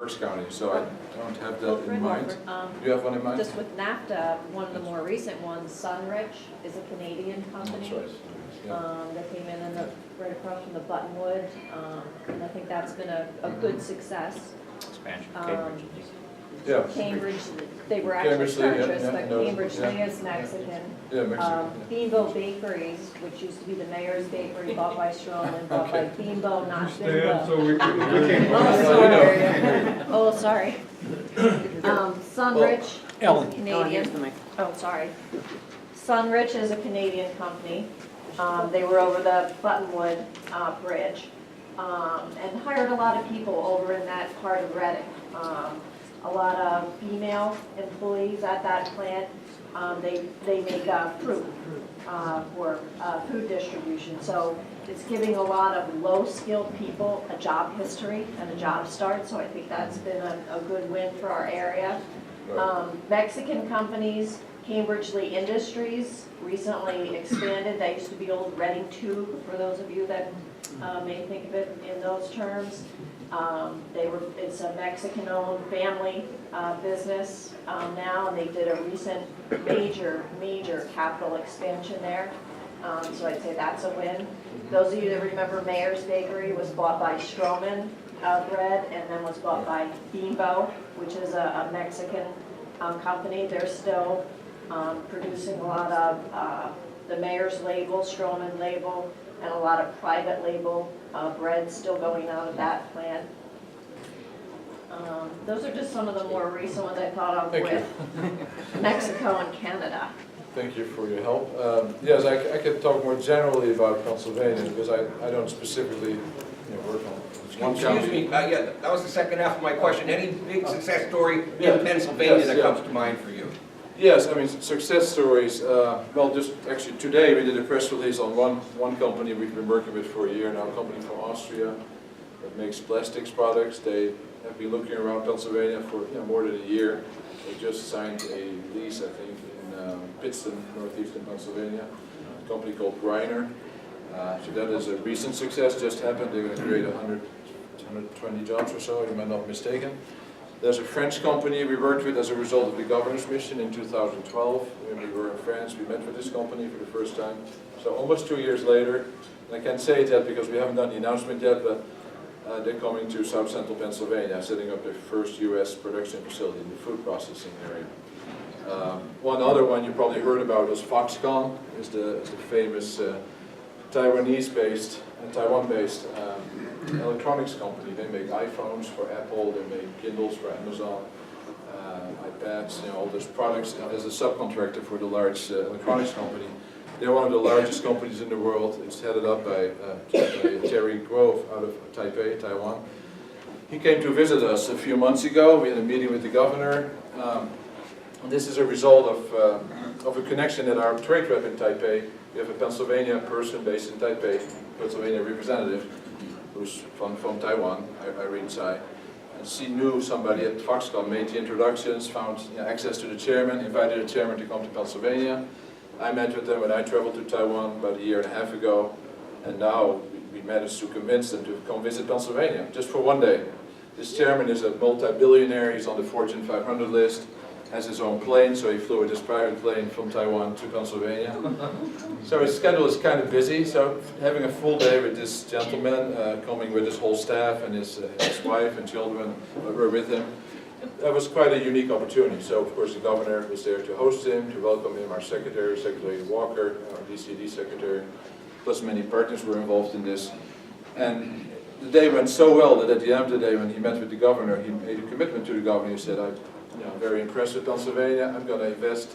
Berks County, so I don't have that Wilfred, in mind. Do you have one in mind? Just with NAFTA, one of the more recent ones, Sunrich, is a Canadian company. That's right. Yeah. They came in right across from the Buttonwood, and I think that's been a good success. Expansion, Yeah. Cambridge, they were actually Cambridge Lee, yeah, purchased, yeah, but no, Cambridge yeah. Lee is Mexican. Yeah, Mexican. Bimbo Bakeries, which used to be the mayor's bakery, bought by Stroman, bought by Bimbo, not Stand so Bimbo. we can. Oh, sorry. Sunrich is a Canadian. Oh, sorry. Sunrich is a Canadian company. They were over the Buttonwood Bridge and hired a lot of people over in that part of Reading. A lot of female employees at that plant. They make fruit for food distribution. So it's giving a lot of low-skilled people a job history and a job start. So I think that's been a good win for our area. Mexican companies, Cambridge Lee Industries recently expanded. That used to be old Reading Tube, for those of you that may think of it in those terms. It's a Mexican-owned family business now, and they did a recent major capital expansion there. So I'd say that's a win. Those of you that remember Mayor's Bakery was bought by Stroman Bread, and then was bought by Bimbo, which is a Mexican company. They're still producing a lot of the Mayor's label, Stroman label, and a lot of private label bread still going out of that plant. Those are just some of the more recent ones I thought of with Mexico and Canada. Thank you for your help. Yes, I can talk more generally about Pennsylvania because I don't specifically work on one Excuse county. me, yeah, that was the second half of my question. Any big success story Yeah. in Pennsylvania Yes, that yeah. comes to mind for you? Yes, I mean, success stories. Well, just actually today we did a press release on one company we've been working with for a year now, a company from Austria that makes plastics products. They have been looking around Pennsylvania for more than a year. They just signed a lease, I think, in Pittston, northeastern Pennsylvania, a company called Griner. So that is a recent success, just happened. They're going to create 120 jobs or so, if I'm not mistaken. There's a French company we worked with as a result of the governor's mission in 2012. When we were in France, we met with this company for the first time. So almost 2 years later, and I can't say that because we haven't done the announcement yet, but they're coming to South Central Pennsylvania, setting up their first U.S. production facility in the food processing area. One other one you probably heard about was Foxconn, is the famous Taiwan-based electronics company. They make iPhones for Apple, they make Kindles for Amazon, iPads, all those products as a subcontractor for the large electronics company. They're one of the largest companies in the world. It's headed up by Terry Grove out of Taipei, Taiwan. He came to visit us a few months ago. We had a meeting with the governor. This is a result of a connection at our trade rep in Taipei. We have a Pennsylvania person based in Taipei, Pennsylvania representative, who's from Taiwan, Irene Tsai. And she knew somebody at Foxconn, made the introductions, found access to the chairman, invited the chairman to come to Pennsylvania. I met with them when I traveled to Taiwan about a year and a half ago, and now we managed to convince them to come visit Pennsylvania, just for one day. This chairman is a multi-billionaire, he's on the Fortune 500 list, has his own plane, so he flew with his private plane from Taiwan to Pennsylvania. So his schedule is kind of busy, so having a full day with this gentleman, coming with his whole staff and his wife and children were with him, that was quite a unique opportunity. So of course the governor was there to host him, to welcome him, our secretary, Secretary Walker, our DCED secretary, plus many partners were involved in this. And the day went so well that at the end of the day when he met with the governor, he made a commitment to the governor. He said, I'm very impressed with Pennsylvania. I'm going to invest,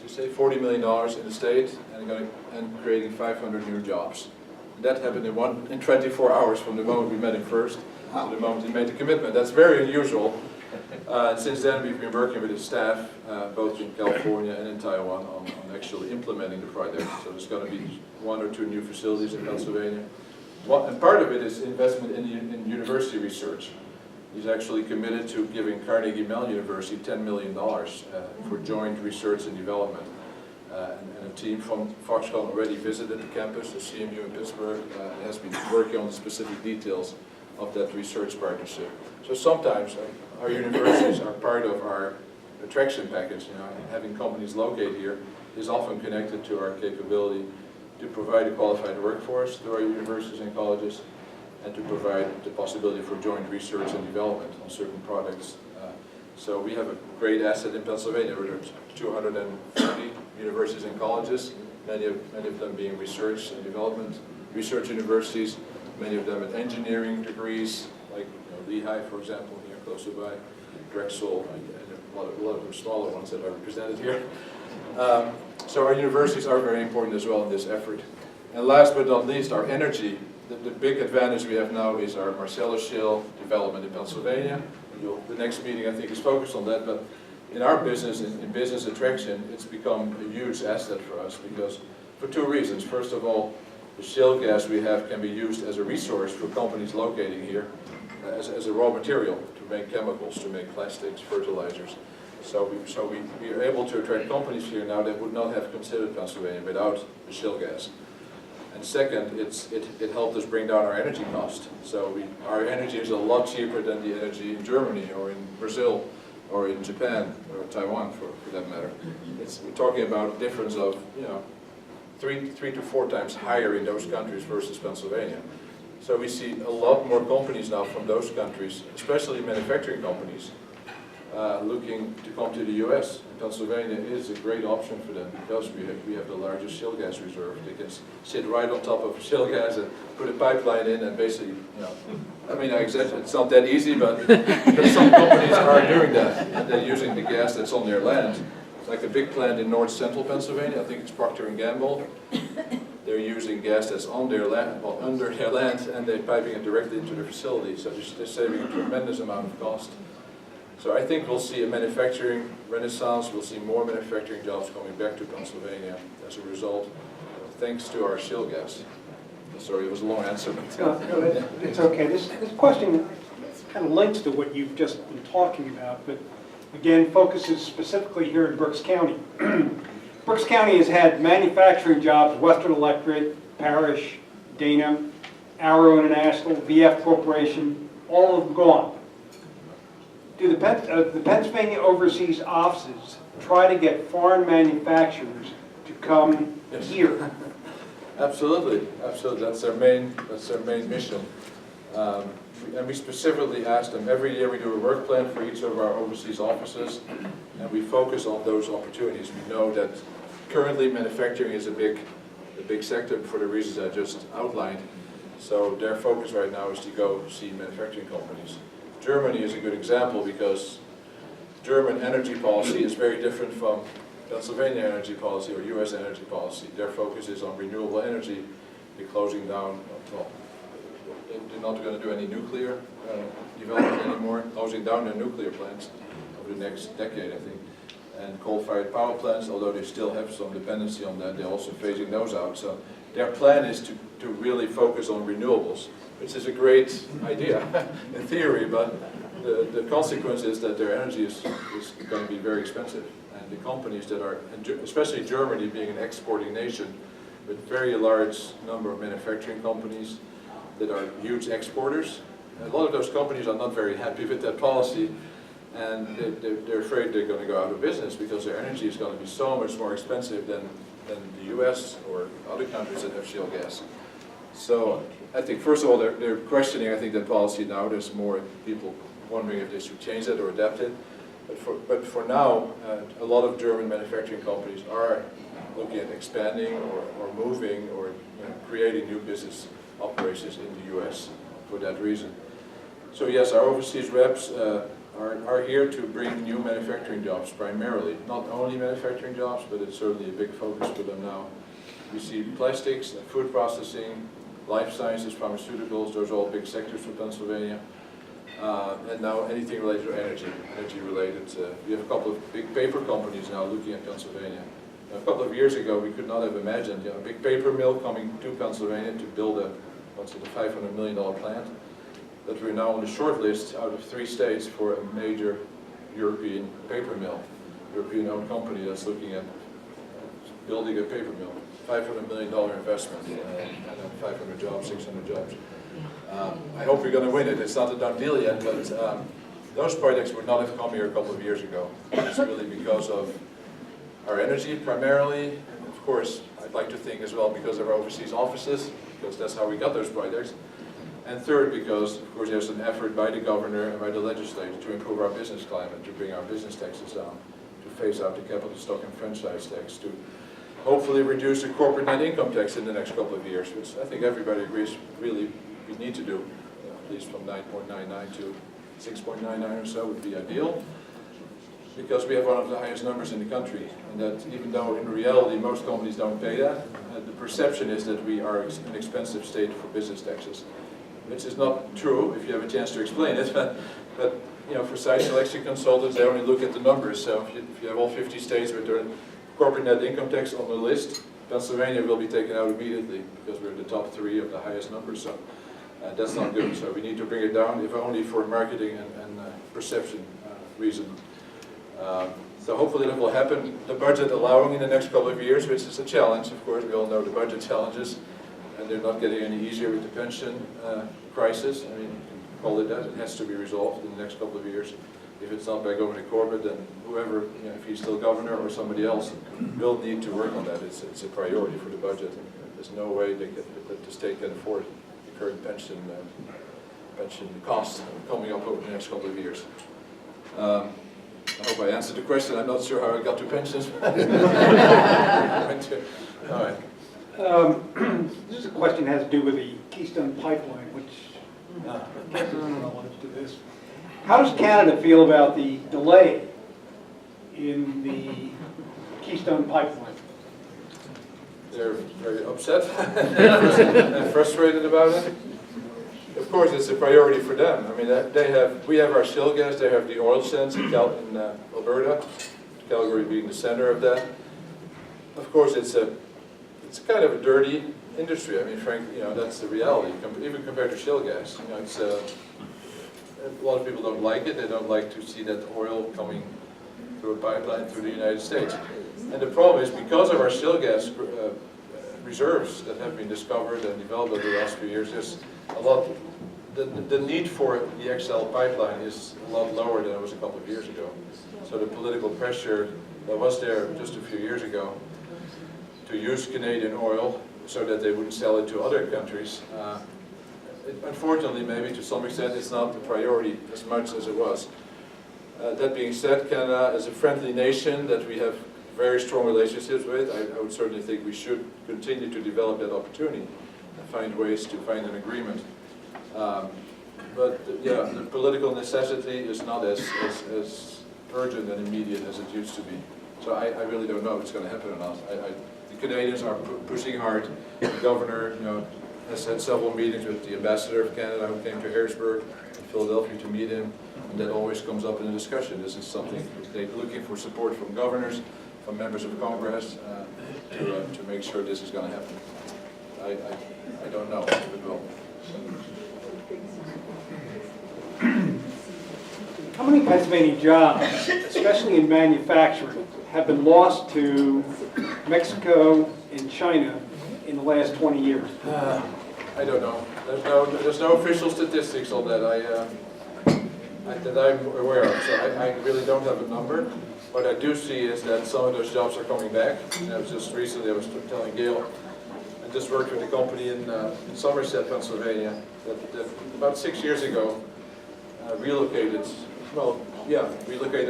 $40 million in the state and creating 500 new jobs. And that happened in 24 hours from the moment we met him first to the moment he made the commitment. That's very unusual. Since then we've been working with his staff, both in California and in Taiwan, on actually implementing the project. So there's going to be 1 or 2 new facilities in Pennsylvania. And part of it is investment in university research. He's actually committed to giving Carnegie Mellon University $10 million for joint research and development. And a team from Foxconn already visited the campus, the CMU in Pittsburgh, has been working on the specific details of that research partnership. So sometimes our universities are part of our attraction package. Having companies located here is often connected to our capability to provide a qualified workforce through our universities and colleges, and to provide the possibility for joint research and development on certain products. So we have a great asset in Pennsylvania, where there's 240 universities and colleges, many of them being research and development research universities, many of them with engineering degrees, like Lehigh, for example, here close by, Drexel, and a lot of the smaller ones that are represented here. So our universities are very important as well in this effort. And last but not least, our energy. The big advantage we have now is our Marcellus Shale development in Pennsylvania. The next meeting, I think, is focused on that, but in our business, in business attraction, it's become a huge asset for us because, for two reasons. First of all, the shale gas we have can be used as a resource for companies locating here, as a raw material to make chemicals, to make plastics, fertilizers. So we are able to attract companies here now that would not have considered Pennsylvania without the shale gas. And second, it helped us bring down our energy cost. So our energy is a lot cheaper than the energy in Germany or in Brazil or in Japan or Taiwan for that matter. We're talking about a difference of 3 to 4 times higher in those countries versus Pennsylvania. So we see a lot more companies now from those countries, especially manufacturing companies, looking to come to the U.S. Pennsylvania is a great option for them because we have the largest shale gas reserve. They can sit right on top of shale gas and put a pipeline in and basically, I mean, it's not that easy, but some companies are doing that. And they're using the gas that's on their land. It's like a big plant in north central Pennsylvania, I think it's Procter & Gamble. They're using gas that's on their land, well, under their land, and they're piping it directly into their facility. So they're saving a tremendous amount of cost. So I think we'll see a manufacturing renaissance. We'll see more manufacturing jobs coming back to Pennsylvania as a result, thanks to our shale gas. Sorry, it was a long answer. No, it's okay. This question kind of links to what you've just been talking about, but again, focuses specifically here in Berks County. Berks County has had manufacturing jobs, Western Electric, Parrish, Dana, Arrow International, VF Corporation, all of them gone. Do the Pennsylvania overseas offices try to get foreign manufacturers to come here? Absolutely, absolutely. That's their main mission. And we specifically ask them every year. We do a work plan for each of our overseas offices, and we focus on those opportunities. We know that currently manufacturing is a big sector for the reasons I just outlined. So their focus right now is to go see manufacturing companies. Germany is a good example because German energy policy is very different from Pennsylvania energy policy or U.S. energy policy. Their focus is on renewable energy. They're closing down, well, they're not going to do any nuclear development anymore, closing down their nuclear plants over the next decade, I think. And coal-fired power plants, although they still have some dependency on that, they're also phasing those out. So their plan is to really focus on renewables, which is a great idea in theory, but the consequence is that their energy is going to be very expensive. And the companies that are, especially Germany being an exporting nation, with very large number of manufacturing companies that are huge exporters, and a lot of those companies are not very happy with that policy, and they're afraid they're going to go out of business because their energy is going to be so much more expensive than the US or other countries that have shale gas. So I think, first of all, they're questioning, I think, that policy now. There's more people wondering if they should change it or adapt it. But for now, a lot of German manufacturing companies are looking at expanding or moving or creating new business operations in the US for that reason. So yes, our overseas reps are here to bring new manufacturing jobs primarily. Not only manufacturing jobs, but it's certainly a big focus for them now. We see plastics, food processing, life sciences, pharmaceuticals, those are all big sectors for Pennsylvania. And now anything related to energy related. We have a couple of big paper companies now looking at Pennsylvania. A couple of years ago, we could not have imagined a big paper mill coming to Pennsylvania to build a $500 million plant. But we're now on the short list out of 3 states for a major European paper mill, European-owned company that's looking at building a paper mill. $500 million investment, and 500 jobs, 600 jobs. I hope we're going to win it. It's not a done deal yet, but those projects would not have come here a couple of years ago. It's really because of our energy primarily. Of course, I'd like to think as well because of our overseas offices, because that's how we got those projects. And third, because of course there's an effort by the governor and by the legislature to improve our business climate, to bring our business taxes down, to phase out the capital stock and franchise tax, to hopefully reduce the corporate net income tax in the next couple of years, which I think everybody agrees really we need to do, at least from 9.99 to 6.99 or so would be ideal, because we have one of the highest numbers in the country, and that even though in reality most companies don't pay that, the perception is that we are an expensive state for business taxes, which is not true if you have a chance to explain it, but you know, for site selection consultants, they only look at the numbers. So if you have all 50 states with their corporate net income tax on the list, Pennsylvania will be taken out immediately because we're in the top 3 of the highest numbers. So that's not good. So we need to bring it down, if only for marketing and perception reason. So hopefully that will happen. The budget allowing in the next couple of years, which is a challenge. Of course, we all know the budget challenges, and they're not getting any easier with the pension crisis. I mean, you can call it that. It has to be resolved in the next couple of years. If it's not by Governor Corbett, then whoever, you know, if he's still governor or somebody else, will need to work on that. It's a priority for the budget. There's no way that the state can afford the current pension costs coming up over the next couple of years. I hope I answered the question. I'm not sure how I got to pensions. All right. This question has to do with the Keystone Pipeline, which is relevant to this. How does Canada feel about the delay in the Keystone Pipeline? They're very upset and frustrated about it. Of course, it's a priority for them. I mean, we have our shale gas, they have the oil sands in Alberta, Calgary being the center of that. Of course, it's kind of a dirty industry. I mean, frankly, you know, that's the reality. Even compared to shale gas, you know, it's a lot of people don't like it. They don't like to see that oil coming through a pipeline through the United States. And the problem is because of our shale gas reserves that have been discovered and developed over the last few years, there's a lot. The need for the XL pipeline is a lot lower than it was a couple of years ago. So the political pressure that was there just a few years ago to use Canadian oil so that they wouldn't sell it to other countries. Unfortunately, maybe to some extent, it's not the priority as much as it was. That being said, Canada is a friendly nation that we have very strong relationships with. I would certainly think we should continue to develop that opportunity and find ways to find an agreement. But yeah, the political necessity is not as urgent and immediate as it used to be. So I really don't know if it's going to happen or not. The Canadians are pushing hard. The governor, you know, has had several meetings with the ambassador of Canada who came to Harrisburg in Philadelphia to meet him, and that always comes up in the discussion. This is something they're looking for support from governors, from members of Congress to make sure this is going to happen. I don't know if it will. How many Pennsylvania jobs, especially in manufacturing, have been lost to Mexico and China in the last 20 years? I don't know. There's no official statistics on that that I'm aware of. So I really don't have a number. What I do see is that some of those jobs are coming back. And I was just recently, I was telling Gail, I just worked with a company in Somerset, Pennsylvania, that about 6 years ago relocated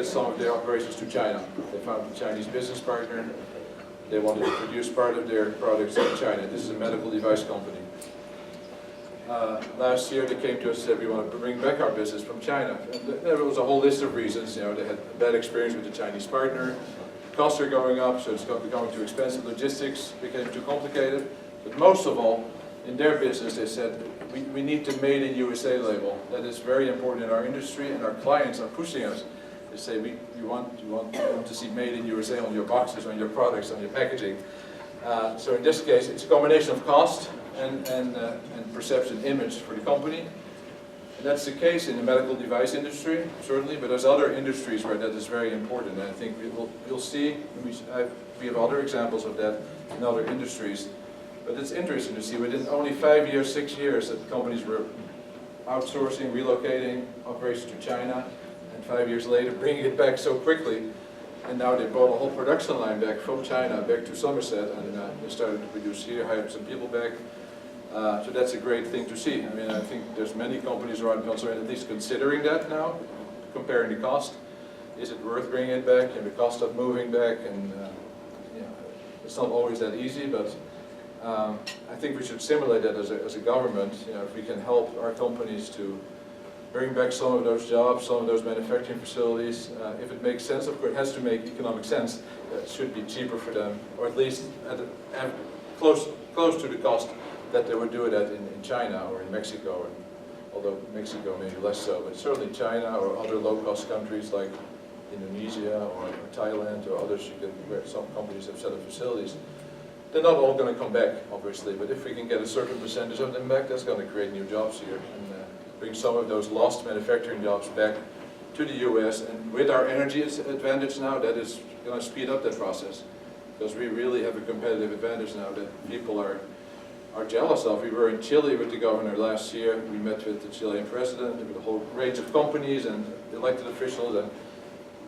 some of their operations to China. They found a Chinese business partner. They wanted to produce part of their products in China. This is a medical device company. Last year they came to us and said we want to bring back our business from China. And there was a whole list of reasons. You know, they had a bad experience with the Chinese partner. Costs are going up, so it's becoming too expensive. Logistics became too complicated. But most of all, in their business, they said we need the Made in USA label. That is very important in our industry, and our clients are pushing us. They say we want to see Made in USA on your boxes, on your products, on your packaging. So in this case, it's a combination of cost and perception image for the company. And that's the case in the medical device industry, certainly, but there's other industries where that is very important. And I think you'll see, we have other examples of that in other industries. But it's interesting to see within only 5 years, 6 years, that companies were outsourcing, relocating operations to China, and 5 years later bringing it back so quickly. And now they brought a whole production line back from China back to Somerset, and they started to produce here, hired some people back. So that's a great thing to see. I mean, I think there's many companies around Pennsylvania at least considering that now, comparing the cost. Is it worth bringing it back, and the cost of moving back? And it's not always that easy, but I think we should simulate that as a government. If we can help our companies to bring back some of those jobs, some of those manufacturing facilities. If it makes sense, of course, it has to make economic sense. It should be cheaper for them, or at least close to the cost that they would do it at in China or in Mexico. And although Mexico maybe less so, but certainly China or other low-cost countries like Indonesia or Thailand or others, where some companies have set up facilities. They're not all going to come back, obviously, but if we can get a certain percentage of them back, that's going to create new jobs here. And bring some of those lost manufacturing jobs back to the US, and with our energy advantage now, that is going to speed up that process, because we really have a competitive advantage now that people are jealous of. We were in Chile with the governor last year. We met with the Chilean president, with a whole range of companies and elected officials, and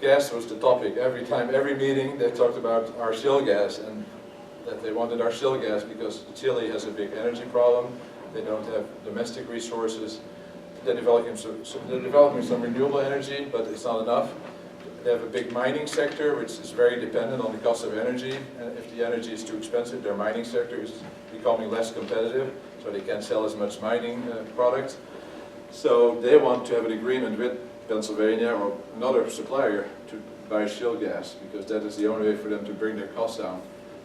gas was the topic. Every time, every meeting, they talked about our shale gas, and that they wanted our shale gas because Chile has a big energy problem. They don't have domestic resources. They're developing some renewable energy, but it's not enough. They have a big mining sector, which is very dependent on the cost of energy. And if the energy is too expensive, their mining sector is becoming less competitive, so they can't sell as much mining products. So they want to have an agreement with Pennsylvania or another supplier to buy shale gas, because that is the only way for them to bring their costs down.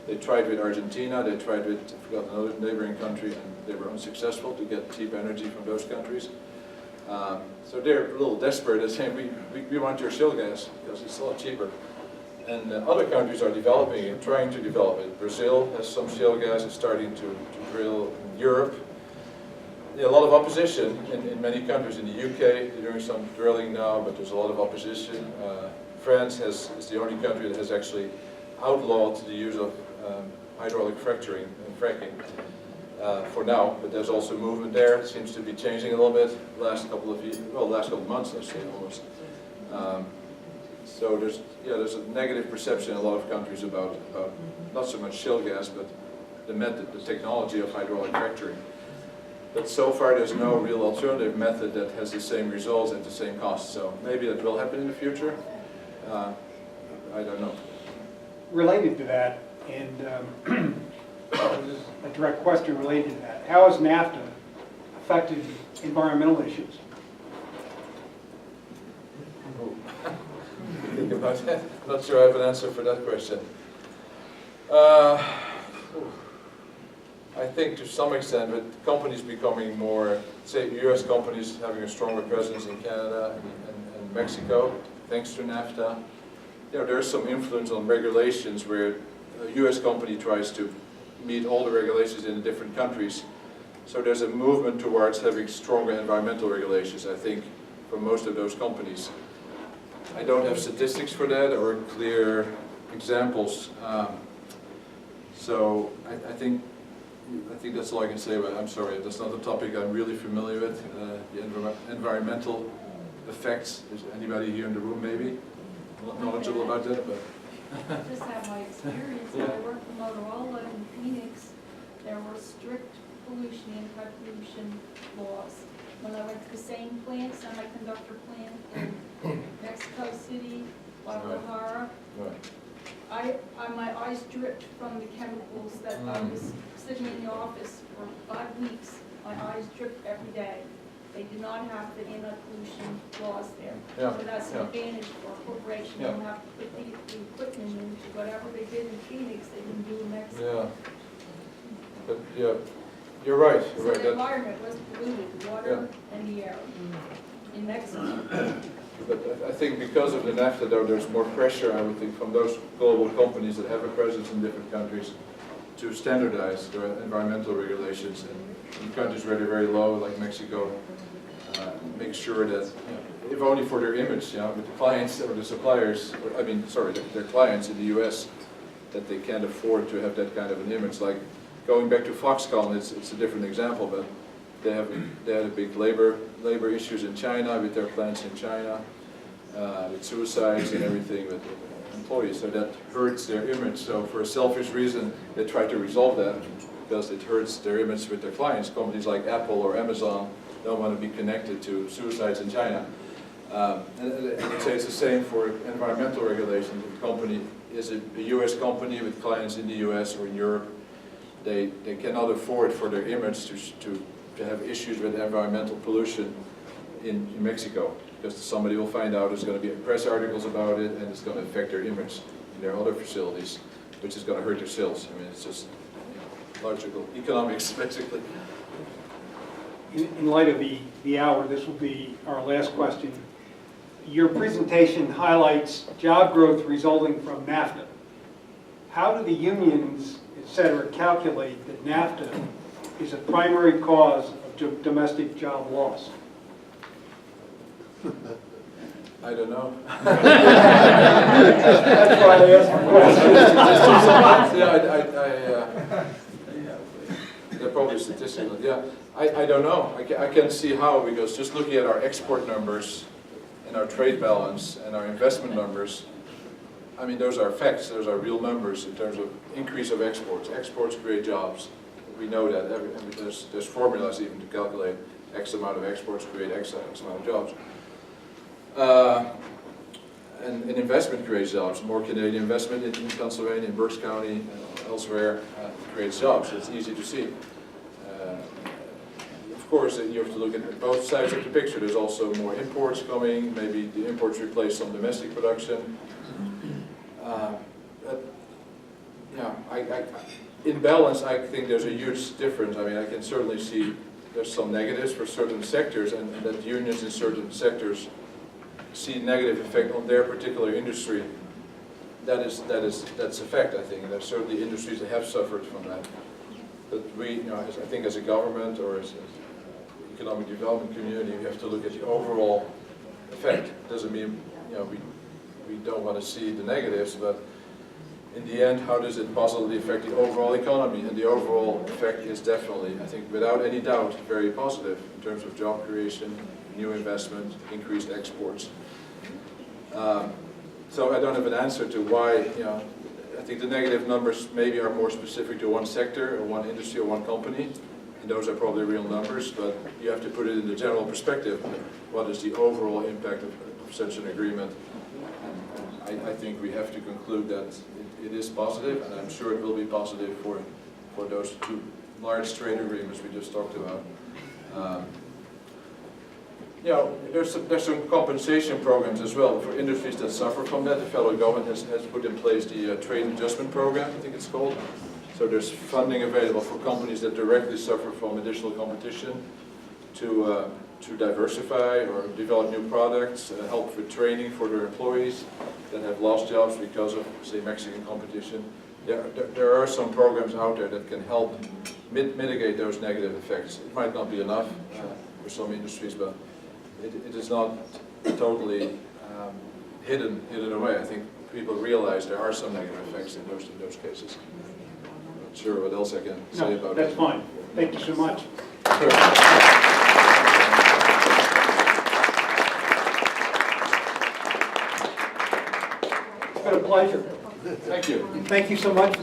They tried with Argentina, they tried with, I forgot, another neighboring country, and they were unsuccessful to get cheap energy from those countries. So they're a little desperate and saying, we want your shale gas because it's a lot cheaper. And other countries are developing it, trying to develop it. Brazil has some shale gas, it's starting to drill. In Europe, a lot of opposition in many countries. In the UK, they're doing some drilling now, but there's a lot of opposition. France is the only country that has actually outlawed the use of hydraulic fracturing and fracking. For now, but there's also movement there. It seems to be changing a little bit last couple of months, I say almost. So there's a negative perception in a lot of countries about not so much shale gas, but the method, the technology of hydraulic fracturing. But so far, there's no real alternative method that has the same results at the same cost. So maybe that will happen in the future. I don't know. Related to that, and a direct question related to that. How has NAFTA affected environmental issues? Think about that. I'm not sure I have an answer for that question. I think to some extent, with companies becoming more, say US companies having a stronger presence in Canada and Mexico, thanks to NAFTA, there's some influence on regulations where a US company tries to meet all the regulations in the different countries. So there's a movement towards having stronger environmental regulations, I think, for most of those companies. I don't have statistics for that or clear examples. So I think that's all I can say about it. I'm sorry, that's not a topic I'm really familiar with, the environmental effects. Is anybody here in the room maybe knowledgeable about that? But Just have my experience. When I worked for Motorola in Phoenix, there were strict pollution, anti-pollution laws. When I went to the same plant, semiconductor plant in Mexico City, Guadalajara, my eyes dripped from the chemicals that I was sitting in the office for 5 weeks. My eyes dripped every day. They do not have the anti-pollution laws there. Yeah. So that's an advantage for a corporation. They don't have to put the equipment in. Whatever they did in Phoenix, they didn't do in Mexico. yeah, but you're right. So the environment was polluted, the water and the air in Mexico. But I think because of the NAFTA, though, there's more pressure, I would think, from those global companies that have a presence in different countries to standardize their environmental regulations. And in countries where they're very low, like Mexico, make sure that, if only for their image, with the clients or the suppliers, their clients in the US, that they can't afford to have that kind of an image. Like going back to Foxconn, it's a different example, but They had a big labor issues in China with their plants in China, with suicides and everything with employees. So that hurts their image. So for a selfish reason, they try to resolve that because it hurts their image with their clients. Companies like Apple or Amazon don't want to be connected to suicides in China. And I'd say it's the same for environmental regulation. If a company is a US company with clients in the US or in Europe, they cannot afford for their image to have issues with environmental pollution in Mexico, because somebody will find out, there's going to be press articles about it, and it's going to affect their image in their other facilities, which is going to hurt their sales. I mean, it's just logical economics, basically. In light of the hour, this will be our last question. Your presentation highlights job growth resulting from NAFTA. How do the unions, et cetera, calculate that NAFTA is a primary cause of domestic job loss? I don't know. That's why I asked the question. They're probably statistical. Yeah, I don't know. I can't see how, because just looking at our export numbers and our trade balance and our investment numbers, I mean, those are facts. Those are real numbers in terms of increase of exports. Exports create jobs. We know that. There's formulas even to calculate X amount of exports create X amount of jobs. And investment creates jobs. More Canadian investment in Pennsylvania, in Berks County, elsewhere, creates jobs. It's easy to see. Of course, you have to look at both sides of the picture. There's also more imports coming. Maybe the imports replace some domestic production. But, yeah, in balance, I think there's a huge difference. I mean, I can certainly see there's some negatives for certain sectors, and that unions in certain sectors see negative effect on their particular industry. That's a fact, I think. There's certainly industries that have suffered from that. But we, I think as a government or as an economic development community, we have to look at the overall effect. Doesn't mean, we don't want to see the negatives, but in the end, how does it positively affect the overall economy? And the overall effect is definitely, I think, without any doubt, very positive in terms of job creation, new investment, increased exports. So I don't have an answer to why, I think the negative numbers maybe are more specific to one sector or one industry or one company, and those are probably real numbers, but you have to put it in the general perspective. What is the overall impact of such an agreement? And I think we have to conclude that it is positive, and I'm sure it will be positive for those two large trade agreements we just talked about. There's some compensation programs as well for industries that suffer from that. The federal government has put in place the Trade Adjustment Program, I think it's called. So there's funding available for companies that directly suffer from additional competition to diversify or develop new products, help with training for their employees that have lost jobs because of, say, Mexican competition. There are some programs out there that can help mitigate those negative effects. It might not be enough for some industries, but it is not totally hidden away. I think people realize there are some negative effects in those cases. Not sure what else I can say about it. That's fine. Thank you so much. Sure. It's been a pleasure. Thank you. Thank you so much.